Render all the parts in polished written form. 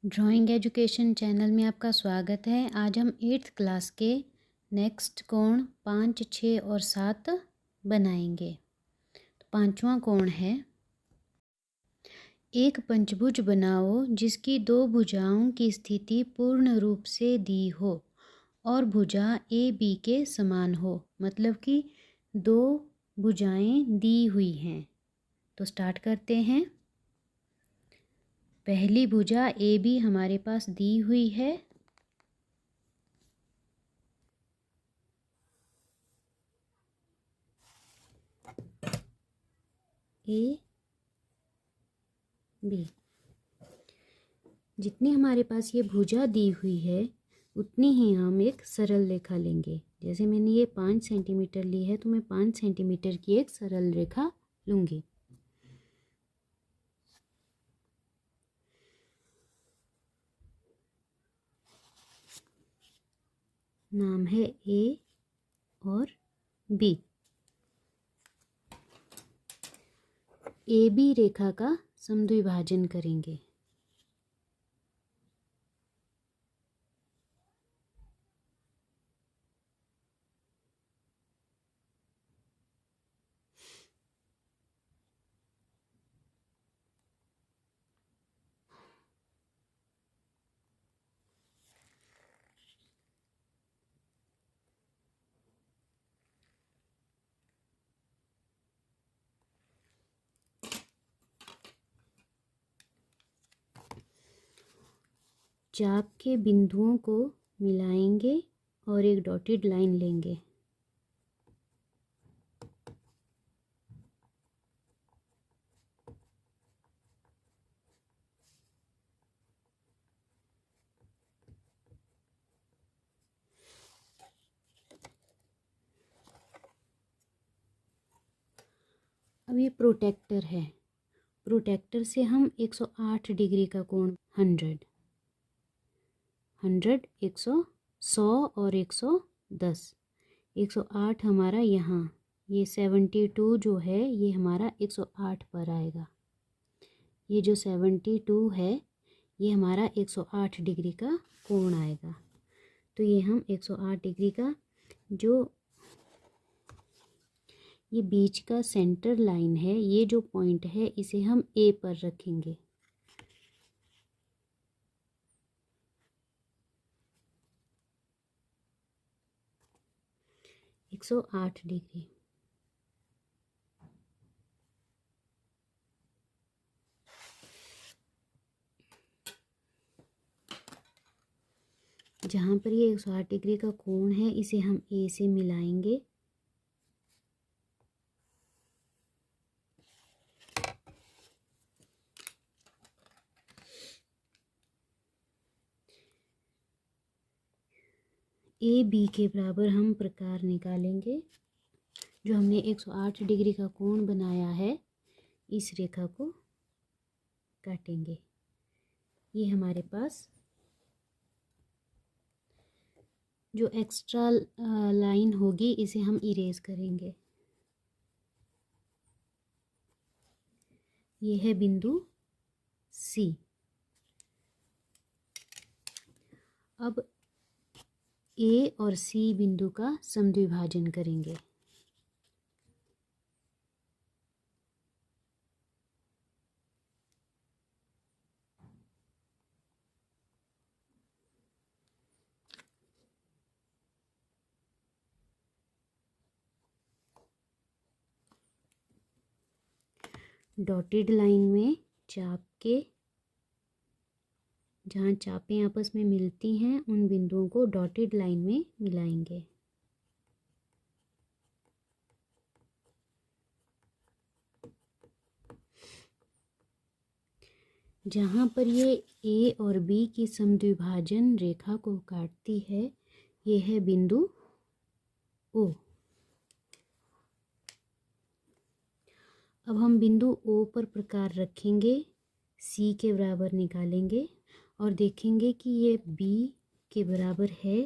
Drawing education channel में आपका स्वागत है। आज हम 8th क्लास के नेक्स्ट कोण 5, 6 और 7 बनाएंगे। तो पांचवा कोण है, एक पंचभुज बनाओ जिसकी दो भुजाओं की स्थिति पूर्ण रूप से दी हो और भुजा ए बी के समान हो, मतलब कि दो भुजाएं दी हुई हैं। तो स्टार्ट करते हैं। पहली भुजा ए बी हमारे पास दी हुई है। ए बी, जितनी हमारे पास ये भुजा दी हुई है उतनी ही हम एक सरल रेखा लेंगे। जैसे मैंने ये 5 सेंटीमीटर ली है तो मैं 5 सेंटीमीटर की एक सरल रेखा लूँगी। नाम है ए और बी। ए बी रेखा का समद्विभाजन करेंगे। चाप के बिंदुओं को मिलाएंगे और एक डॉटेड लाइन लेंगे। अब ये प्रोटेक्टर है। प्रोटेक्टर से हम 108 डिग्री का कोण 100, 100 और 110, 108 हमारा यहाँ, ये 72 जो है ये हमारा 108 पर आएगा। ये जो 72 है ये हमारा 108 डिग्री का कोण आएगा। तो ये हम 108 डिग्री का जो ये बीच का सेंटर लाइन है, ये जो पॉइंट है इसे हम ए पर रखेंगे। एक 108 डिग्री। जहाँ पर ये 108 डिग्री का कोण है इसे हम ए से मिलाएंगे। ए बी के बराबर हम प्रकार निकालेंगे। जो हमने 108 डिग्री का कोण बनाया है इस रेखा को काटेंगे। ये हमारे पास जो एक्स्ट्रा लाइन होगी इसे हम इरेज करेंगे। ये है बिंदु सी। अब ए और सी बिंदु का समद्विभाजन करेंगे। डॉटेड लाइन में चाप के जहाँ चापें आपस में मिलती हैं उन बिंदुओं को डॉटेड लाइन में मिलाएंगे। जहाँ पर ये ए और बी की समद्विभाजन रेखा को काटती है ये है बिंदु ओ। अब हम बिंदु ओ पर प्रकार रखेंगे, सी के बराबर निकालेंगे और देखेंगे कि ये बी के बराबर है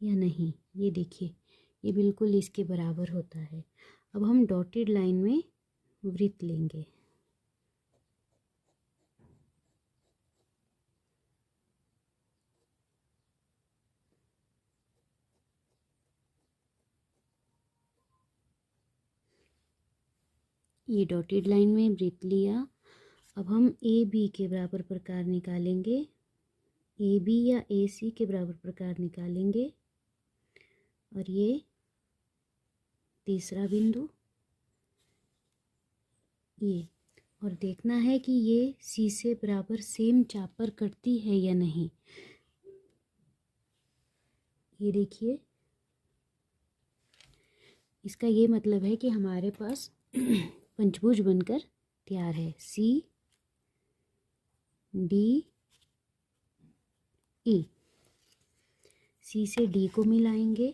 या नहीं। ये देखिए ये बिल्कुल इसके बराबर होता है। अब हम डॉटेड लाइन में वृत्त लेंगे। ये डॉटेड लाइन में वृत्त लिया। अब हम ए बी के बराबर प्रकार निकालेंगे, ए बी या ए सी के बराबर प्रकार निकालेंगे। और ये तीसरा बिंदु, ये, और देखना है कि ये सी से बराबर सेम चाप पर कटती है या नहीं। ये देखिए, इसका ये मतलब है कि हमारे पास पंचभुज बनकर तैयार है। सी डी ई, सी से डी को मिलाएंगे,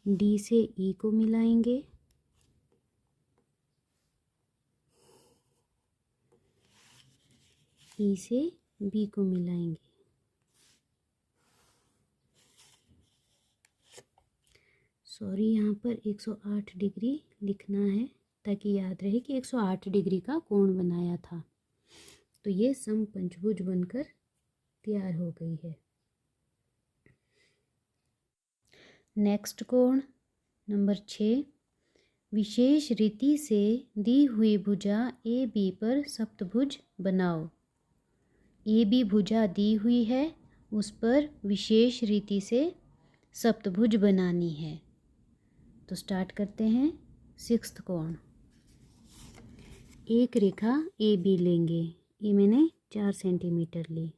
डी से ई को मिलाएंगे, ई से बी को मिलाएंगे। सॉरी, यहाँ पर 108 डिग्री लिखना है ताकि याद रहे कि 108 डिग्री का कोण बनाया था। तो ये समपंचभुज बनकर तैयार हो गई है। नेक्स्ट कोण नंबर 6, विशेष रीति से दी हुई भुजा ए बी पर सप्तभुज बनाओ। ए बी भुजा दी हुई है, उस पर विशेष रीति से सप्तभुज बनानी है। तो स्टार्ट करते हैं। 6th कोण, एक रेखा ए बी लेंगे, ये मैंने 4 सेंटीमीटर ली।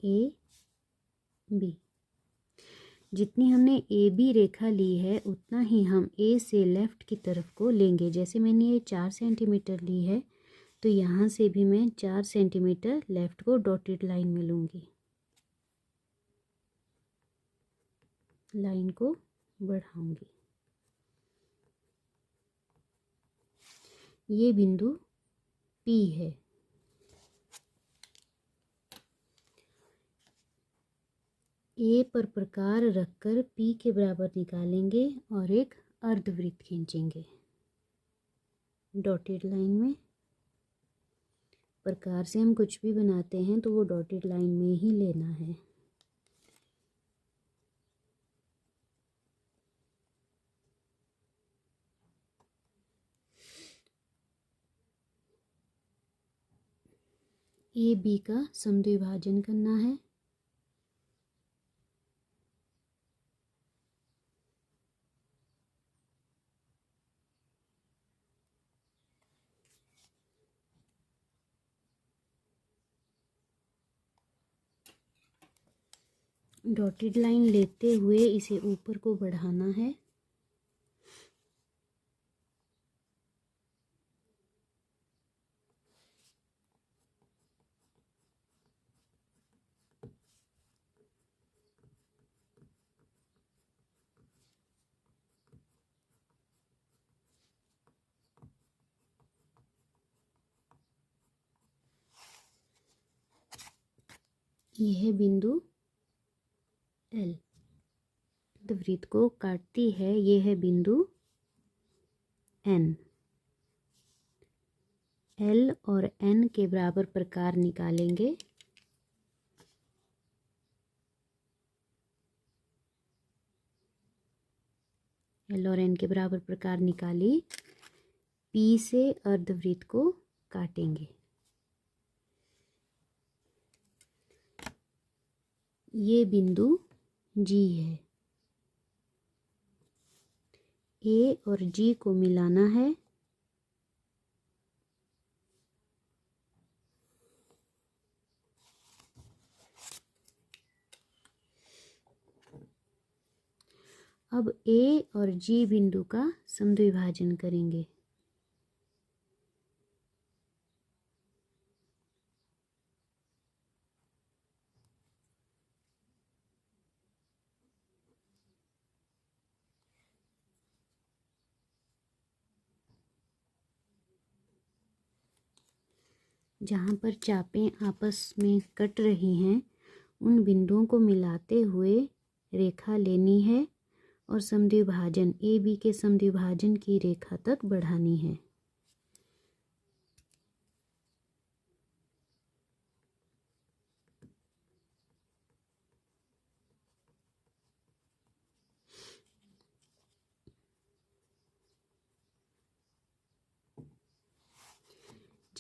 ए बी, जितनी हमने ए बी रेखा ली है उतना ही हम ए से लेफ्ट की तरफ को लेंगे। जैसे मैंने ये 4 सेंटीमीटर ली है, तो यहाँ से भी मैं 4 सेंटीमीटर लेफ्ट को डॉटेड लाइन में लूँगी। लाइन को बढ़ाऊंगी। ये बिंदु P है। ए पर प्रकार रखकर P के बराबर निकालेंगे और एक अर्धवृत्त खींचेंगे डॉटेड लाइन में। प्रकार से हम कुछ भी बनाते हैं तो वो डॉटेड लाइन में ही लेना है। ए बी का समद्विभाजन करना है। डॉटेड लाइन लेते हुए इसे ऊपर को बढ़ाना है। यह बिंदु L वृत्त को काटती है। यह है बिंदु N। L और N के बराबर प्रकार निकालेंगे। L और N के बराबर प्रकार निकाली, P से अर्धवृत्त को काटेंगे। ये बिंदु G है। A और G को मिलाना है। अब A और G बिंदु का समद्विभाजन करेंगे। जहाँ पर चापें आपस में कट रही हैं उन बिंदुओं को मिलाते हुए रेखा लेनी है और समद्विभाजन ए बी के समद्विभाजन की रेखा तक बढ़ानी है।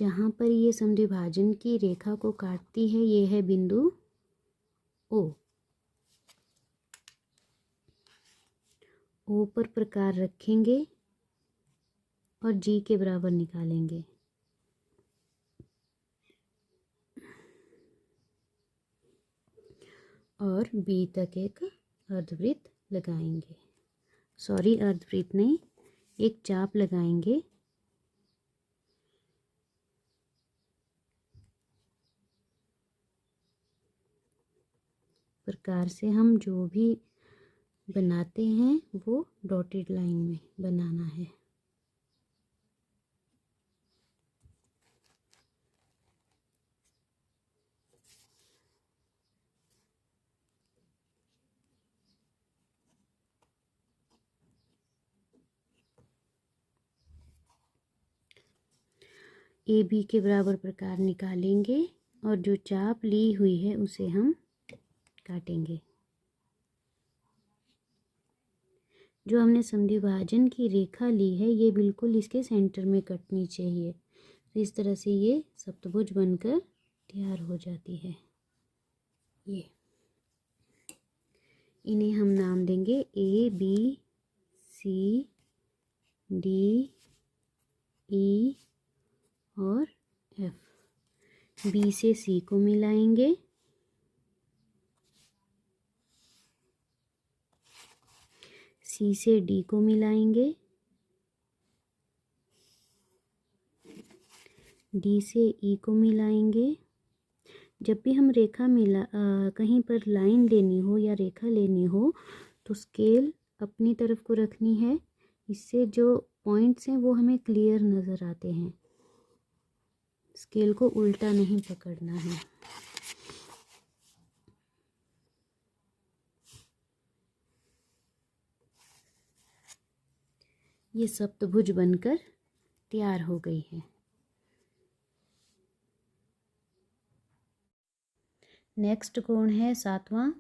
जहाँ पर ये समद्विभाजन की रेखा को काटती है ये है बिंदु ओ। ओ पर प्रकार रखेंगे और जी के बराबर निकालेंगे। और बी तक एक अर्धवृत्त लगाएंगे, सॉरी अर्धवृत्त नहीं, एक चाप लगाएंगे। प्रकार से हम जो भी बनाते हैं वो डॉटेड लाइन में बनाना है। ए बी के बराबर प्रकार निकालेंगे और जो चाप ली हुई है उसे हम काटेंगे। जो हमने समद्विभाजन की रेखा ली है ये बिल्कुल इसके सेंटर में कटनी चाहिए। तो इस तरह से ये सप्तभुज बनकर तैयार हो जाती है। ये इन्हें हम नाम देंगे A B C D E और एफ। बी से सी को मिलाएंगे, सी से डी को मिलाएंगे, डी से ई को मिलाएंगे। जब भी हम रेखा मिला कहीं पर लाइन लेनी हो या रेखा लेनी हो तो स्केल अपनी तरफ को रखनी है। इससे जो पॉइंट्स हैं वो हमें क्लियर नज़र आते हैं। स्केल को उल्टा नहीं पकड़ना है। ये सप्तभुज बनकर तैयार हो गई है। नेक्स्ट कोण है 7वां।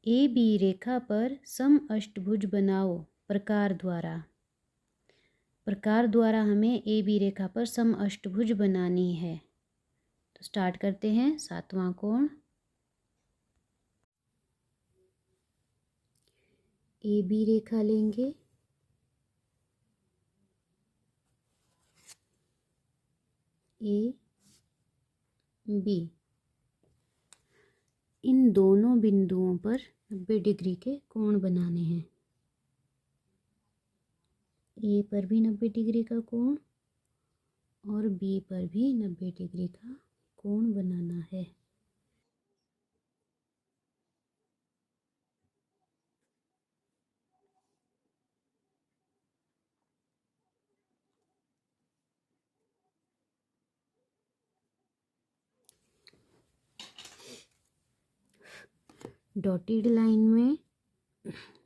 ए बी रेखा पर सम अष्टभुज बनाओ प्रकार द्वारा। प्रकार द्वारा हमें ए बी रेखा पर सम अष्टभुज बनानी है। तो स्टार्ट करते हैं। 7वां कोण ए बी रेखा लेंगे, ए बी, इन दोनों बिंदुओं पर 90 डिग्री के कोण बनाने हैं। ए पर भी 90 डिग्री का कोण और बी पर भी 90 डिग्री का कोण बनाना है। डॉटेड लाइन में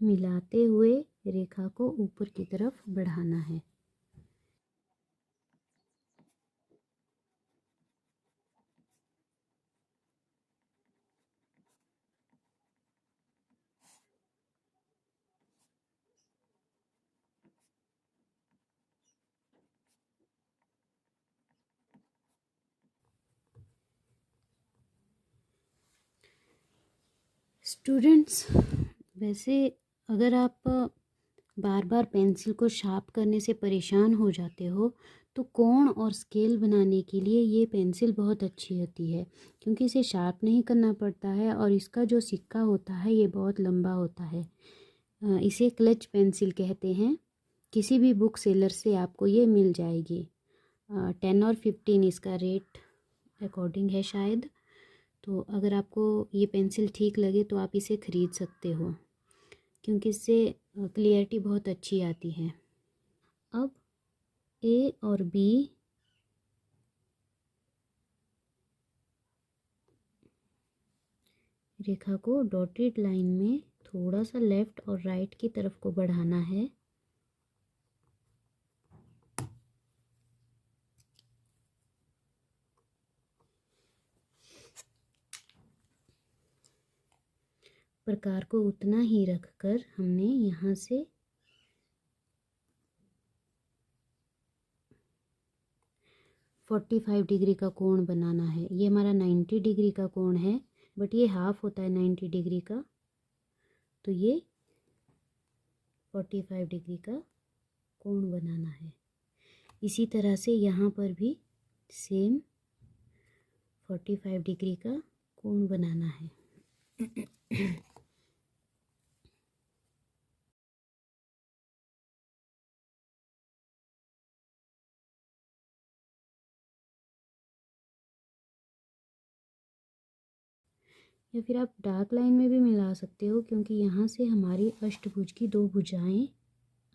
मिलाते हुए रेखा को ऊपर की तरफ बढ़ाना है। स्टूडेंट्स, वैसे अगर आप बार बार पेंसिल को शार्प करने से परेशान हो जाते हो तो कोण और स्केल बनाने के लिए ये पेंसिल बहुत अच्छी होती है, क्योंकि इसे शार्प नहीं करना पड़ता है और इसका जो सिक्का होता है ये बहुत लंबा होता है। इसे क्लच पेंसिल कहते हैं। किसी भी बुक सेलर से आपको ये मिल जाएगी। 10 और 15 इसका रेट अकॉर्डिंग है शायद। तो अगर आपको ये पेंसिल ठीक लगे तो आप इसे ख़रीद सकते हो, क्योंकि इससे क्लियरिटी बहुत अच्छी आती है। अब ए और बी रेखा को डॉटेड लाइन में थोड़ा सा लेफ़्ट और राइट की तरफ को बढ़ाना है। प्रकार को उतना ही रखकर हमने यहाँ से 45 डिग्री का कोण बनाना है। ये हमारा 90 डिग्री का कोण है, बट ये हाफ होता है 90 डिग्री का, तो ये 45 डिग्री का कोण बनाना है। इसी तरह से यहाँ पर भी सेम 45 डिग्री का कोण बनाना है। या फिर आप डार्क लाइन में भी मिला सकते हो, क्योंकि यहाँ से हमारी अष्टभुज की दो भुजाएं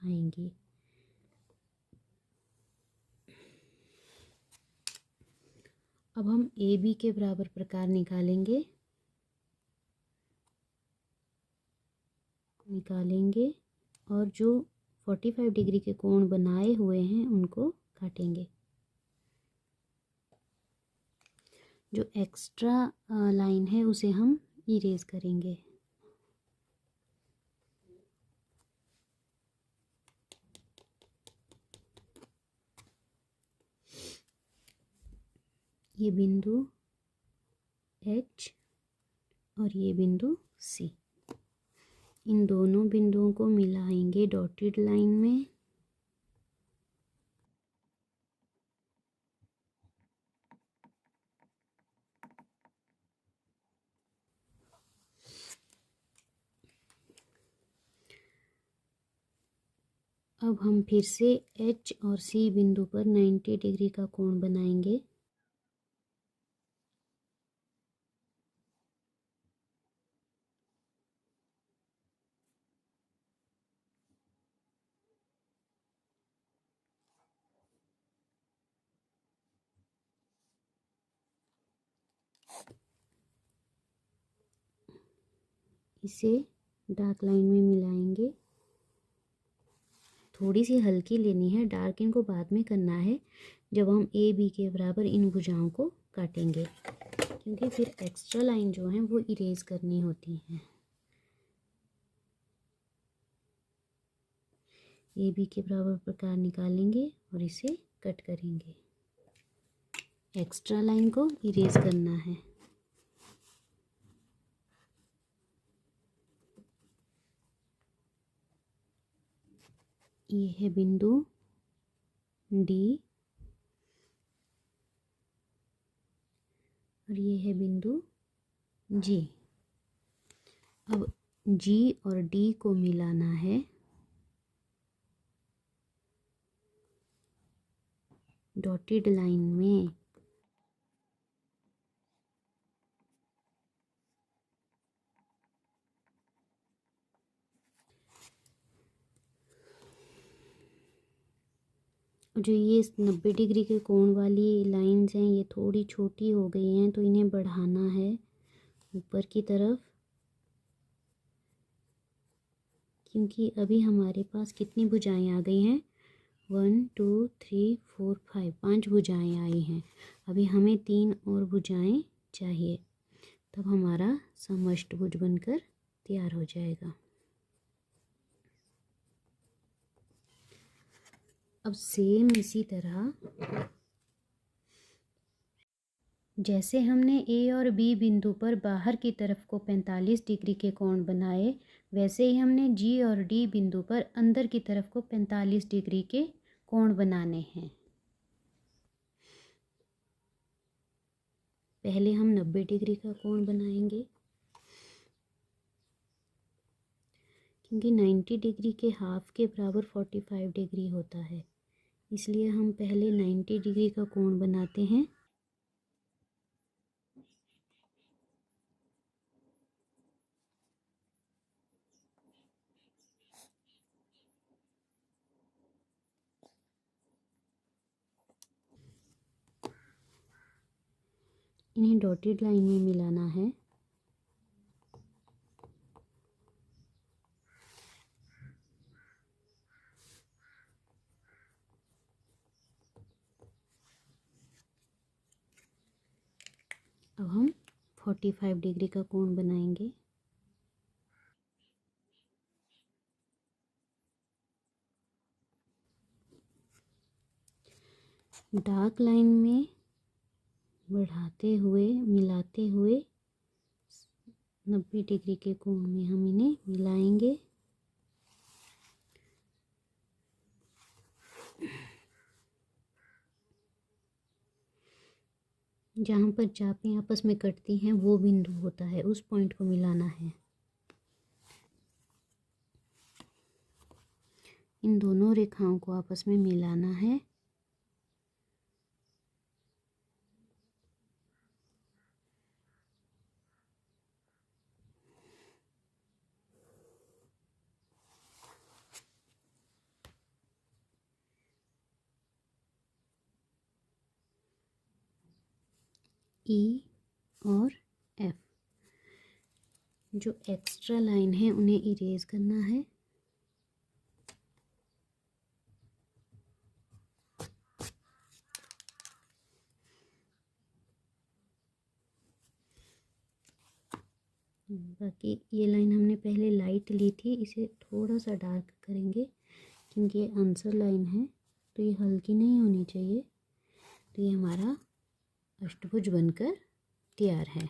आएंगी। अब हम ए बी के बराबर प्रकार निकालेंगे और जो 45 डिग्री के कोण बनाए हुए हैं उनको काटेंगे। जो एक्स्ट्रा लाइन है उसे हम इरेज करेंगे। ये बिंदु H और ये बिंदु C, इन दोनों बिंदुओं को मिलाएंगे डॉटेड लाइन में। अब हम फिर से H और C बिंदु पर 90 डिग्री का कोण बनाएंगे। इसे डार्क लाइन में मिलाएंगे। थोड़ी सी हल्की लेनी है, डार्क इनको बाद में करना है जब हम ए बी के बराबर इन भुजाओं को काटेंगे, क्योंकि फिर एक्स्ट्रा लाइन जो है वो इरेज करनी होती हैं। ए बी के बराबर प्रकार निकालेंगे और इसे कट करेंगे। एक्स्ट्रा लाइन को इरेज करना है। ये है बिंदु डी और ये है बिंदु जी। अब जी और डी को मिलाना है डॉटेड लाइन में। जो ये 90 डिग्री के कोण वाली लाइंस हैं ये थोड़ी छोटी हो गई हैं, तो इन्हें बढ़ाना है ऊपर की तरफ, क्योंकि अभी हमारे पास कितनी भुजाएं आ गई हैं, 1 2 3 4 5, 5 भुजाएं आई हैं। अभी हमें 3 और भुजाएं चाहिए, तब हमारा समअष्टभुज बनकर तैयार हो जाएगा। अब सेम इसी तरह जैसे हमने ए और बी बिंदु पर बाहर की तरफ को 45 डिग्री के कोण बनाए, वैसे ही हमने जी और डी बिंदु पर अंदर की तरफ को 45 डिग्री के कोण बनाने हैं। पहले हम 90 डिग्री का कोण बनाएंगे, क्योंकि 90 डिग्री के हाफ के बराबर 45 डिग्री होता है, इसलिए हम पहले 90 डिग्री का कोण बनाते हैं। इन्हें डॉटेड लाइन में मिलाना है। अब हम 45 डिग्री का कोण बनाएंगे। डार्क लाइन में बढ़ाते हुए मिलाते हुए 90 डिग्री के कोण में हम इन्हें मिलाएंगे। जहाँ पर चापें आपस में कटती हैं वो बिंदु होता है, उस पॉइंट को मिलाना है। इन दोनों रेखाओं को आपस में मिलाना है। ई और एफ, जो एक्स्ट्रा लाइन है उन्हें इरेज करना है। बाकी ये लाइन हमने पहले लाइट ली थी, इसे थोड़ा सा डार्क करेंगे क्योंकि ये आंसर लाइन है, तो ये हल्की नहीं होनी चाहिए। तो ये हमारा अष्टभुज बनकर तैयार है।